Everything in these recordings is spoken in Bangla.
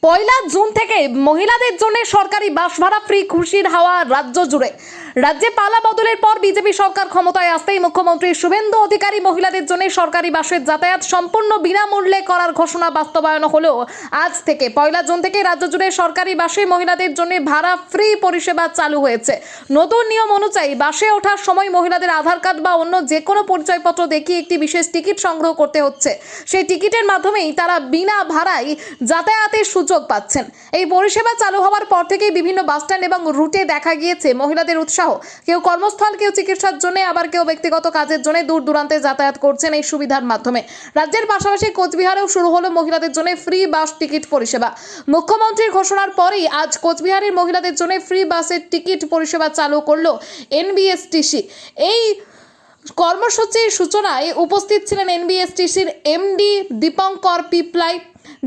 পয়লা জুন থেকে মহিলাদের জন্য সরকারি বাস ভাড়া ফ্রি, খুশির হাওয়া রাজ্য জুড়ে। রাজ্যে পালা বদলের পর বিজেপি সরকার ক্ষমতায় আসতেই মুখ্যমন্ত্রী শুভেন্দু অধিকারী মহিলাদের জন্য সরকারি বাসের যাতায়াত সম্পূর্ণ বিনামূল্যে করার ঘোষণা বাস্তবায়ন হলেও আজ থেকে পয়লা জুন থেকে রাজ্য জুড়ে সরকারি বাসে মহিলাদের জন্য ভাড়া ফ্রি পরিষেবা চালু হয়েছে। নতুন নিয়ম অনুযায়ী বাসে ওঠার সময় মহিলাদের আধার কার্ড বা অন্য যে কোনো পরিচয়পত্র দেখিয়ে একটি বিশেষ টিকিট সংগ্রহ করতে হচ্ছে। সেই টিকিটের মাধ্যমেই তারা বিনা ভাড়ায় যাতায়াতের সুযোগ পাচ্ছেন। এই পরিষেবা চালু হওয়ার পর থেকেই বিভিন্ন বাসস্ট্যান্ড এবং রুটে দেখা গিয়েছে মহিলাদের উৎসাহ। কেউ কর্মস্থল, কেউ চিকিৎসার জন্য, আবার কেউ ব্যক্তিগত কাজের জন্য দূর দূরান্তে যাতায়াত করছেন এই সুবিধার মাধ্যমে। রাজ্যের পাশাপাশি কোচবিহারেও শুরু হলো মহিলাদের জন্য ফ্রি বাস টিকিট পরিষেবা। মুখ্যমন্ত্রীর ঘোষণার পরেই আজ কোচবিহারের মহিলাদের জন্য ফ্রি বাসের টিকিট পরিষেবা চালু করলো এনবিএসটিসি। এই কর্মসূচির সূচনায় উপস্থিত ছিলেন এনবিএসটিসির MD Dipankar Piplai,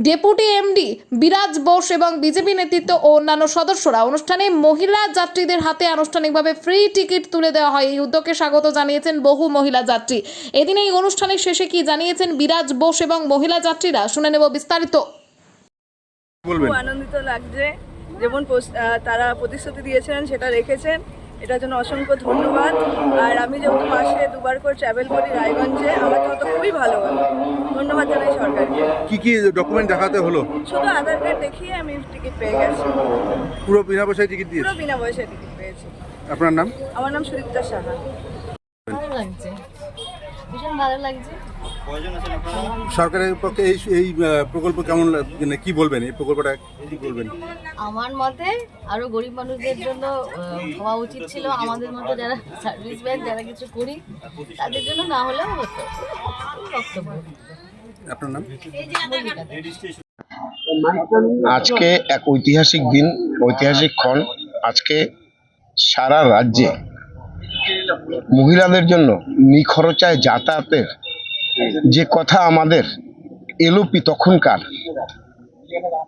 deputy MD বিরাজ বোস এবং বিজেপি নেতৃত্ব ও অন্যান্য সদস্যরা। অনুষ্ঠানে মহিলা যাত্রীদের হাতে আনুষ্ঠানিকভাবে ফ্রি টিকিট তুলে দেওয়া হয়। এই উদ্যোগকে স্বাগত জানিয়েছেন বহু মহিলা যাত্রী। এদিন এই অনুষ্ঠানের শেষে কি জানিয়েছেন বিরাজ বোস এবং মহিলা যাত্রীরা, শুনে নেব বিস্তারিত। খুব আনন্দিত লাগছে, যেমন তারা প্রতিশ্রুতি দিয়েছিলেন সেটা রেখেছেন, এটার জন্য অসংখ্য ধন্যবাদ। আর আমি যেহেতু মাসে দুবার করে ট্রাভেল করি রায়গঞ্জে, আমার জন্য তো খুবই ভালো হলো। ধন্যবাদ জানাই সরকারকে। কি কি ডকুমেন্ট দেখাতে হলো? শুধু আধার কার্ড দেখিয়ে আমি টিকিট পেয়ে গেছি। পুরো বিনা পয়সায় টিকিট দিয়েছি? পুরো বিনা পয়সায় টিকিট পেয়েছি। আপনার নাম? আমার নাম সুদীপ্তা সাহা। ভালো লাগছে, ভীষণ ভালো লাগছে। সরকারের পক্ষে এই প্রকল্প কেমন মানে কি বলবেন? এই প্রকল্পটা কি বলবেন? আমার মতে আরো গরিব মানুষদের জন্য হওয়া উচিত ছিল। আমাদের মতো যারা সার্ভিসম্যান, যারা কিছু করি, তাদের জন্য না হলেও হতো। বক্তব্য। আপনার নাম? আজকে এক ঐতিহাসিক দিন, ঐতিহাসিক ক্ষণ। আজকে সারা রাজ্যে মহিলাদের জন্য নিখরচায় যাতায়াতের যে কথা আমাদের এলোপি তখনকার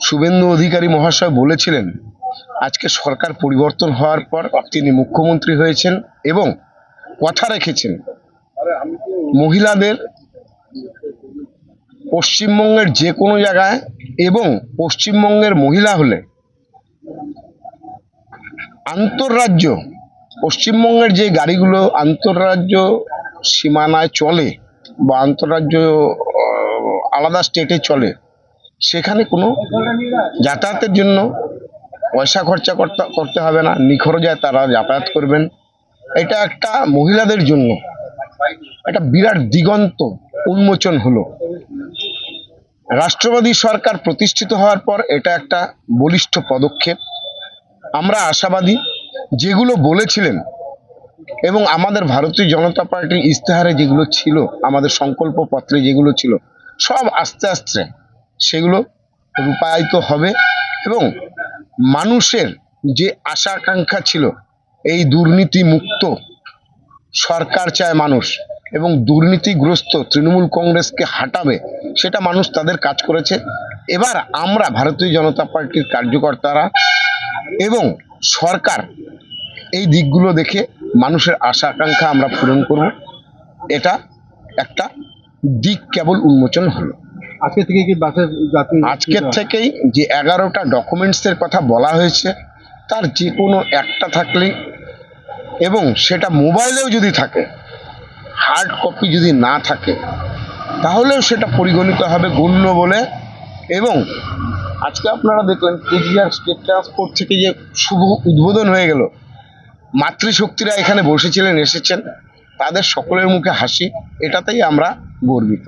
শুভেন্দু অধিকারী মহাশয় বলেছিলেন, আজকে সরকার পরিবর্তন হওয়ার পর তিনি মুখ্যমন্ত্রী হয়েছেন এবং কথা রেখেছেন মহিলাদের পশ্চিমবঙ্গের যে কোনো জায়গায়, এবং পশ্চিমবঙ্গের মহিলা হলে আন্তঃরাজ্য, পশ্চিমবঙ্গের যে গাড়িগুলো আন্তঃরাজ্য সীমানায় চলে বা আন্তঃরাজ্য আলাদা স্টেটে চলে, সেখানে কোনো যাতায়াতের জন্য পয়সা খরচা করতে হবে না, নিখরচায় তারা যাতায়াত করবেন। এটা একটা মহিলাদের জন্য একটা বিরাট দিগন্ত উন্মোচন হলো। রাষ্ট্রবাদী সরকার প্রতিষ্ঠিত হওয়ার পর এটা একটা বলিষ্ঠ পদক্ষেপ। আমরা আশাবাদী, যেগুলো বলেছিলেন এবং আমাদের ভারতীয় জনতা পার্টির ইস্তেহারে যেগুলো ছিল, আমাদের সংকল্প পত্রে যেগুলো ছিল, সব আস্তে আস্তে সেগুলো রূপায়িত হবে এবং মানুষের যে আশা আকাঙ্ক্ষা ছিল, এই দুর্নীতি মুক্ত সরকার চায় মানুষ এবং দুর্নীতিগ্রস্ত তৃণমূল কংগ্রেসকে হাঁটাবে, সেটা মানুষ তাদের কাজ করেছে। এবার আমরা ভারতীয় জনতা পার্টির কার্যকর্তারা এবং সরকার এই দিকগুলো দেখে মানুষের আশা আকাঙ্ক্ষা আমরা পূরণ করব। এটা একটা দিক কেবল উন্মোচন হলো। আজকে থেকে কি বাসের আজকের থেকেই যে 11টা ডকুমেন্টসের কথা বলা হয়েছে, তার যে কোনো একটা থাকলেই, এবং সেটা মোবাইলেও যদি থাকে, হার্ড কপি যদি না থাকে, তাহলেও সেটা পরিগণিত হবে গণ্য বলে। এবং আজকে আপনারা দেখলেন কোচবিহার স্টেট ট্রান্সপোর্ট থেকে যে শুভ উদ্বোধন হয়ে গেল, মাতৃশক্তিরা এখানে বসেছিলেন, এসেছেন, তাদের সকলের মুখে হাসি, এটাতেই আমরা গর্বিত।